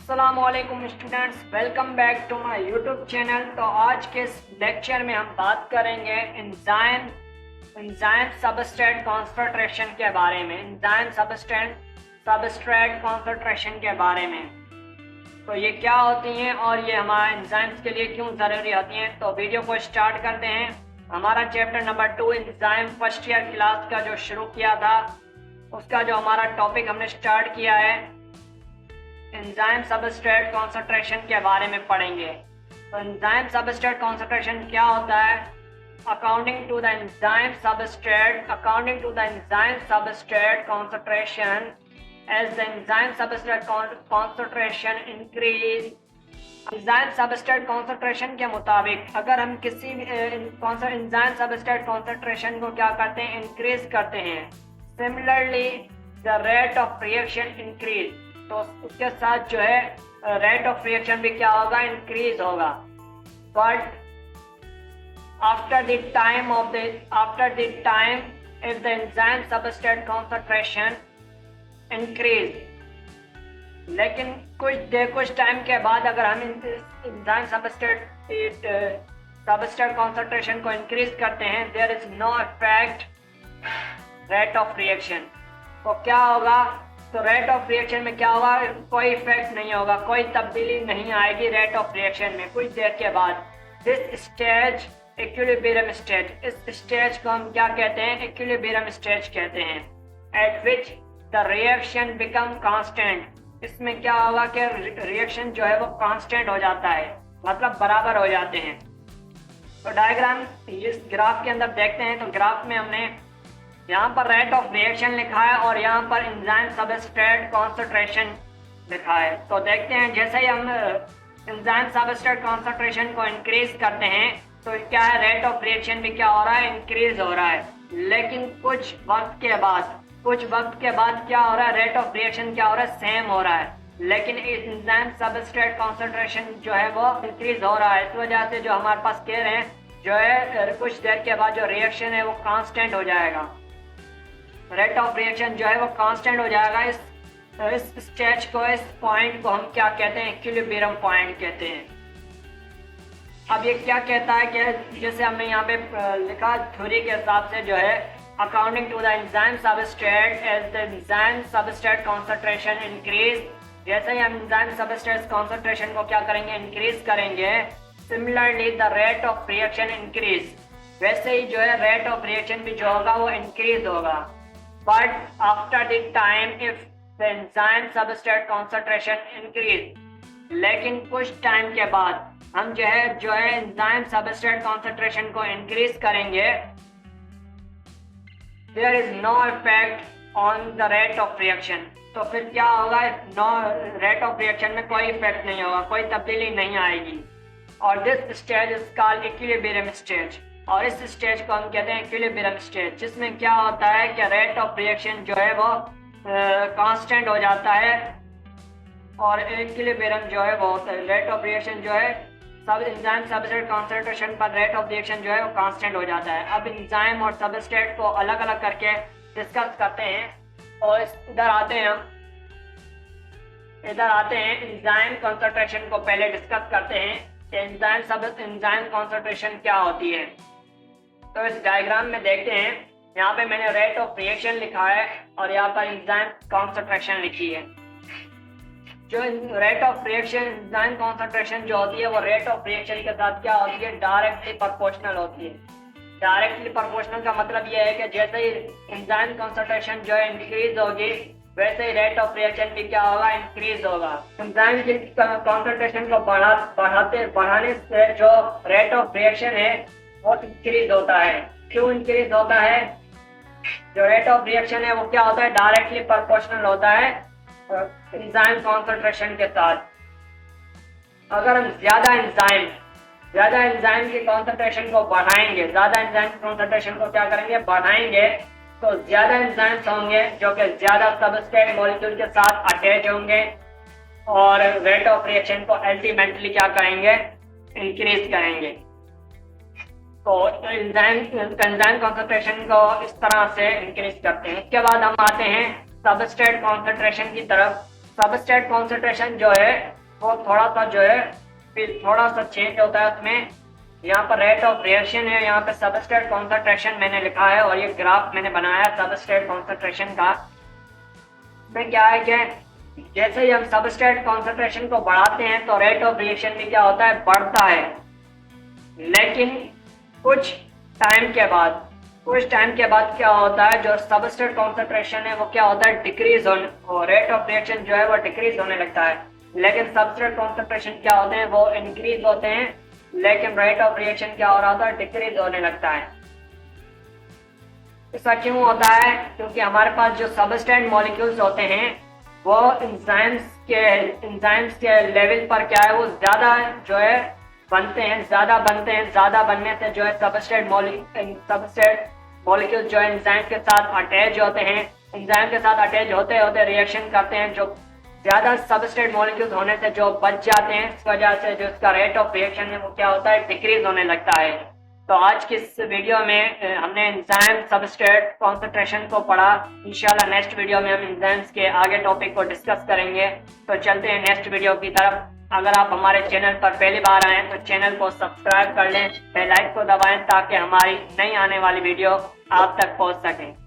अस्सलामुअलैकुम students, welcome back to my YouTube channel. तो आज के इस लेक्चर में हम बात करेंगे एंजाइम सबस्ट्रेट कॉन्सेंट्रेशन के बारे में। एंजाइम सबस्ट्रेट कॉन्सेंट्रेशन के बारे में, तो ये क्या होती हैं और ये हमारे एंजाइम्स के लिए क्यों ज़रूरी होती हैं। तो वीडियो को स्टार्ट करते हैं। हमारा chapter number 2 enzyme first year class का जो शुरू किया था, उसका जो हमारा टॉपिक हमने स्टार्ट किया है एंजाइम सबस्ट्रेट कॉन्सेंट्रेशन के बारे में पढ़ेंगे। तो एंजाइम सबस्ट्रेट कॉन्सेंट्रेशन क्या होता है? According to the enzyme substrate concentration, as the enzyme substrate concentration increase, enzyme substrate concentration के मुताबिक अगर हम किसी एंजाइम सबस्ट्रेट कॉन्सेंट्रेशन को क्या करते हैं, इंक्रीज करते हैं, similarly the rate of reaction increase, तो उसके साथ जो है रेट ऑफ रिएक्शन भी क्या होगा, इंक्रीज होगा। But after the time if the enzyme substrate concentration increase, लेकिन कुछ टाइम के बाद अगर हम एंजाइम सबस्ट्रेट कॉन्सेंट्रेशन को इंक्रीज करते हैं, there is no effect rate of reaction. तो क्या होगा, तो रेट ऑफ रिएक्शन में क्या होगा, कोई इफेक्ट नहीं होगा, कोई तब्दीली नहीं आएगी रेट ऑफ रिएक्शन में कुछ देर के बाद। दिस स्टेज इक्विलिब्रियम स्टेज, इस स्टेज को हम क्या कहते हैं, इक्विलिब्रियम स्टेज कहते हैं। Eight which the reaction become constant, इसमें क्या होगा कि रिएक्शन जो है वो कांस्टेंट हो जाता है, मतलब बराबर हो जाते हैं। तो डायग्राम इस ग्राफ के अंदर देखते हैं। तो ग्राफ में हमने यहाँ पर रेट ऑफ रिएक्शन लिखा है और यहाँ पर एंजाइम सबस्ट्रेट कॉन्सेंट्रेशन लिखा है। तो देखते हैं, जैसे ही हम एंजाइम सबस्ट्रेट कॉन्सेंट्रेशन को इंक्रीज करते हैं तो क्या है, रेट ऑफ रिएक्शन भी क्या हो रहा है, इंक्रीज हो रहा है। लेकिन कुछ वक्त के बाद क्या हो रहा है, रेट ऑफ रिएक्शन क्या हो रहा है, सेम हो रहा है, लेकिन एंजाइम सबस्ट्रेट कॉन्सेंट्रेशन जो है वो इंक्रीज हो रहा है। इस वजह से जो हमारे पास कह रहे हैं, जो है कुछ देर के बाद जो रिएक्शन है वो कांस्टेंट हो जाएगा, रेट ऑफ रिएक्शन जो है वो कांस्टेंट हो जाएगा। इस स्टेज को, इस पॉइंट को हम क्या कहते हैं, इक्विलिब्रियम पॉइंट कहते हैं। अब ये क्या कहता है कि जैसे हमने यहाँ पे लिखा थ्योरी के हिसाब से जो है, according to the enzyme substrate as the enzyme substrate concentration increase, जैसे ही हम एंजाइम सबस्ट्रेट कॉन्सेंट्रेशन को क्या करेंगे, इंक्रीज करेंगे, similarly the rate of reaction increase, वैसे ही जो है रेट ऑफ रिएक्शन भी जो होगा वो इंक्रीज होगा। But after the time if the enzyme substrate concentration increase, लेकिन कुछ टाइम के बाद हम जो है एंजाइम सबस्ट्रेट कॉन्सेंट्रेशन को इंक्रीज करेंगे, there is no effect on the rate of reaction. तो फिर क्या होगा, रेट ऑफ रिएक्शन में कोई इफेक्ट नहीं होगा, कोई तब्दीली नहीं आएगी। और this stage is called equilibrium stage, और इस स्टेज को हम कहते हैं इक्विलिब्रियम स्टेज, जिसमें क्या होता है कि रेट ऑफ रिएक्शन जो है वो कांस्टेंट हो जाता है और इक्विलिब्रियम जो है वो रेट ऑफ रिएक्शन जो है सब एंजाइम सबस्ट्रेट कॉन्सेंट्रेशन पर रेट ऑफ रिएक्शन जो है वो कांस्टेंट हो जाता है। अब एंजाइम और सबस्ट्रेट को अलग अलग करके डिस्कस करते हैं और इधर आते हैं एंजाइम कॉन्सेंट्रेशन को पहले डिस्कस करते हैं कि एंजाइम कॉन्सेंट्रेशन क्या होती है। तो इस डायग्राम में देखते हैं, यहाँ पे मैंने रेट ऑफ रिएक्शन लिखा है और यहाँ पर एंजाइम कॉन्सेंट्रेशन लिखी है। जो rate of reaction enzyme concentration जो होती है वो रेट ऑफ रिएक्शन के साथ क्या होती है, डायरेक्टली प्रोपोर्शनल होती है। डायरेक्टली प्रोपोर्शनल का मतलब ये है कि जैसे ही एंजाइम कॉन्सेंट्रेशन जो है इंक्रीज होगी, वैसे ही रेट ऑफ रिएक्शन भी क्या होगा, इंक्रीज होगा। एंजाइम की कॉन्सेंट्रेशन को बढ़ाने से जो रेट ऑफ रिएक्शन है वो इंक्रीज होता है। क्यों इंक्रीज होता है? जो रेट ऑफ रिएक्शन है वो क्या होता है, डायरेक्टली प्रोपोर्शनल होता है एंजाइम कॉन्सेंट्रेशन के साथ। अगर हम ज्यादा एंजाइम की कॉन्सेंट्रेशन को बढ़ाएंगे, ज्यादा एंजाइम कॉन्सेंट्रेशन को क्या करेंगे, बढ़ाएंगे, तो ज्यादा एंजाइम्स होंगे जो कि ज्यादा सबस्ट्रेट मॉलिक्यूल के साथ अटैच होंगे और रेट ऑफ रिएक्शन को अल्टीमेटली क्या करेंगे, इंक्रीज करेंगे। तो एंजाइम कॉन्सेंट्रेशन को इस तरह से इंक्रीज करते हैं। इसके बाद हम आते हैं सबस्ट्रेट कॉन्सेंट्रेशन की तरफ। सबस्ट्रेट कॉन्सेंट्रेशन जो है वो थोड़ा सा जो है फिर थोड़ा सा चेंज होता है उसमें। यहाँ पर रेट ऑफ रिएक्शन है, यहाँ पे सबस्ट्रेट कॉन्सेंट्रेशन मैंने लिखा है और ये ग्राफ मैंने बनाया सबस्ट्रेट कॉन्सेंट्रेशन का। इसमें क्या है कि जैसे ही हम सबस्ट्रेट कॉन्सेंट्रेशन को बढ़ाते हैं तो रेट ऑफ रिएक्शन भी क्या होता है, बढ़ता है। लेकिन कुछ टाइम के बाद क्या होता है, जो सबस्ट्रेट कॉन्सेंट्रेशन है वो क्या होता है, डिक्रीज होने, रेट ऑफ रिएक्शन जो है वो डिक्रीज होने लगता है। लेकिन सबस्ट्रेट कॉन्सेंट्रेशन क्या होते हैं, वो इंक्रीज होते हैं, लेकिन रेट ऑफ रिएक्शन क्या हो रहा होता है, डिक्रीज होने लगता है। ऐसा क्यों होता है, क्योंकि हमारे पास जो सबस्ट्रेट मॉलिक्यूल्स होते हैं वो एंजाइम्स के लेवल पर क्या है, वो ज्यादा जो है ज्यादा बनने से जो है सबस्ट्रेट मॉलिक्यूल जो है एंजाइम के साथ अटैच होते हैं। एंजाइम के साथ अटैच होते होते रिएक्शन करते हैं, जो ज्यादा सबस्ट्रेट मॉलिक्यूल्स होने से जो बच जाते हैं, इस वजह से जो इसका रेट ऑफ रिएक्शन है वो क्या होता है, डिक्रीज होने लगता है। तो आज की इस वीडियो में हमने एंजाइम सबस्ट्रेट कॉन्सेंट्रेशन को पढ़ा। इंशाल्लाह नेक्स्ट वीडियो में हम एंजाइम्स के आगे टॉपिक को डिस्कस करेंगे। तो चलते हैं नेक्स्ट वीडियो की तरफ। अगर आप हमारे चैनल पर पहली बार आए तो चैनल को सब्सक्राइब कर लें, बेल आइकन को दबाएं ताकि हमारी नई आने वाली वीडियो आप तक पहुंच सके।